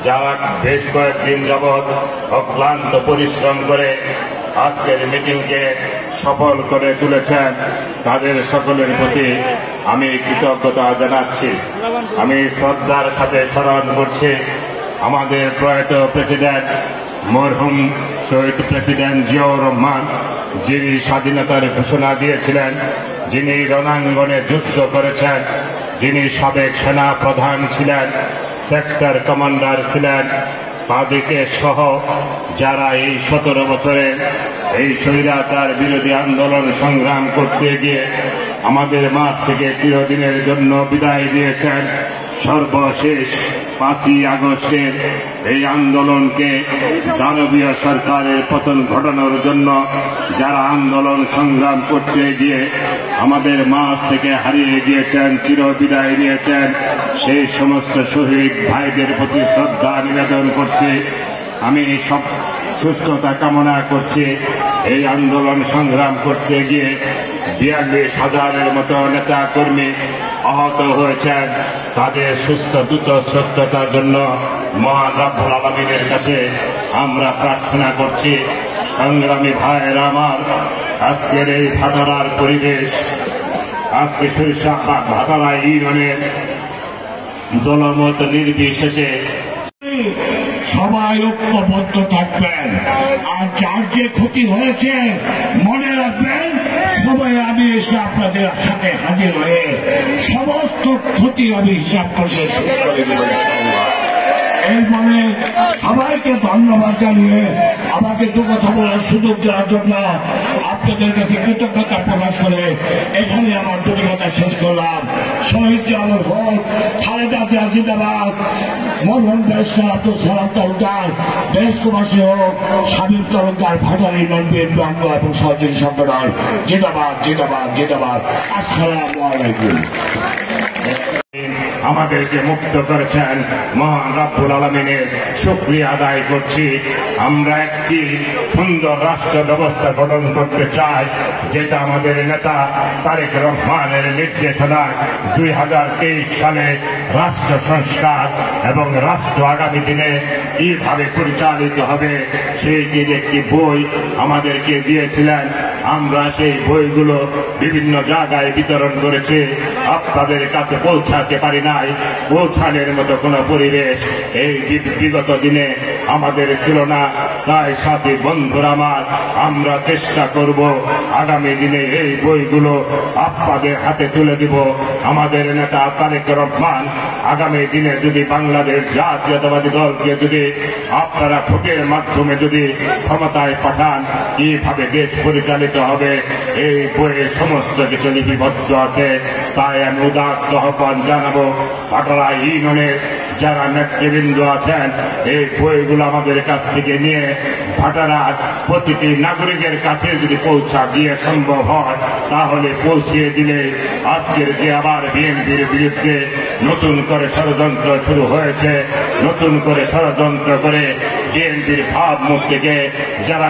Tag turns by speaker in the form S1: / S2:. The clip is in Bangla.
S1: যারা বেশ কয়েকদিন যাবৎ অক্লান্ত পরিশ্রম করে আজকের মিটিংকে সফল করে তুলেছেন, তাদের সকলের প্রতি আমি কৃতজ্ঞতা জানাচ্ছি। আমি শ্রদ্ধার সাথে স্মরণ করছি আমাদের প্রয়াত প্রেসিডেন্ট মরহুম শহীদ প্রেসিডেন্ট জিয়াউর রহমান, যিনি স্বাধীনতার ঘোষণা দিয়েছিলেন, যিনি রণাঙ্গনে যুদ্ধ করেছেন, যিনি সাবেক সেনা প্রধান ছিলেন, সেক্টর কমান্ডার ছিলেন, তাদেরকে সহ যারা এই 17 বছরে এই স্বৈরাচার বিরোধী আন্দোলন সংগ্রাম করতে গিয়ে আমাদের মাঝ থেকে চিরদিনের জন্য বিদায় দিয়েছেন, সর্বশেষ 5ই আগস্টের এই আন্দোলনকে দানবীয় সরকারের পতন ঘটানোর জন্য যারা আন্দোলন সংগ্রাম করতে গিয়ে আমাদের মাঝ থেকে হারিয়ে গিয়েছেন, চিরবিদায় নিয়েছেন, সেই সমস্ত শহীদ ভাইদের প্রতি শ্রদ্ধা নিবেদন করছি। আমি সব সুস্থতা কামনা করছি। এই আন্দোলন সংগ্রাম করতে গিয়ে 42,000-এর মতো নেতা কর্মী আহত হয়েছেন, তাদের দ্রুত সুস্থতার জন্য মহান রব্বুল আলামিনের কাছে আমরা প্রার্থনা করছি। সংগ্রামী ভাইয়েরা আমার, আজকের এই ভাটারার পরিবেশ, আজকে ভাটারা ইউনিয়নের দলমত নির্বিশেষে
S2: সবাই ঐক্যবদ্ধ থাকবেন, আর যার যে ক্ষতি হয়েছে মনে রাখবেন, সবাই আমি এসে আপনাদের সাথে হাজির হয়ে সমস্ত ক্ষতি আমি হিসাব করে শেষ করে দেব। এই মনে সবাইকে ধন্যবাদ জানিয়ে আমাকে দু কথা বলার সুযোগ দেওয়ার জন্য আপনাদের কাছে কৃতজ্ঞতা প্রকাশ করে এখানে আমার দুটি কথা শেষ করলাম। শহীদ জিয়াউর হক, খালেদা জিয়া জিন্দাবাদ, মরহুম ব্যারিস্টার আব্দুল সালাম তালুকদার দেশবাসী হোক, স্বামীর তালুকদার ভাটার ইউনিয়ন বিএনপি অঙ্গ এবং সহযোগী সংগঠন জিন্দাবাদ জিন্দাবাদ জিন্দাবাদ। আসসালামু আলাইকুম।
S1: আমাদেরকে মুক্ত করেছেন, মহান রব্বুল আলামিনের শুকরিয়া আদায় করছি। আমরা একটি সুন্দর রাষ্ট্র ব্যবস্থা গঠন করতে চাই, যেটা আমাদের নেতা তারেক রহমানের নির্দেশনায় 2023 সালে রাষ্ট্র সংস্কার এবং রাষ্ট্র আগামী দিনে কিভাবে পরিচালিত হবে সেই একটি বই আমাদেরকে দিয়েছিলেন। আমরা সেই বইগুলো বিভিন্ন জায়গায় বিতরণ করেছি, আপনাদের কাছে পৌঁছাতে পারি নাই। পৌঁছানোর মতো কোন পরিবেশ এই বিগত দিনে আমাদের ছিল না। তাই সাথী বন্ধুরা আমার, আমরা চেষ্টা করব আগামী দিনে এই বইগুলো আপনাদের হাতে তুলে দিব। আমাদের নেতা তারেক রহমান আগামী দিনে যদি বাংলাদেশ জাতীয়তাবাদী দলকে যদি আপনারা ভোটের মাধ্যমে যদি ক্ষমতায় পাঠান, কিভাবে দেশ পরিচালিত হবে এই বইয়ে সমস্ত কিছু লিপিবদ্ধ আছে। তাই আমি উদাত্ত আহ্বান জানাবো, ভাটারা ইউনিয়নের যারা নেতৃবৃন্দ আছেন, এই বইগুলো আমাদের কাছ থেকে নিয়ে ভাটারার প্রতিটি নাগরিকের কাছে যদি পৌঁছা দিয়ে সম্ভব হয়, তাহলে পৌঁছিয়ে দিলে আজকের যে আবার বিএনপির বিরুদ্ধে নতুন করে ষড়যন্ত্র শুরু হয়েছে, নতুন করে ষড়যন্ত্র করে বিএনপির ভাবমূর্তিকে যারা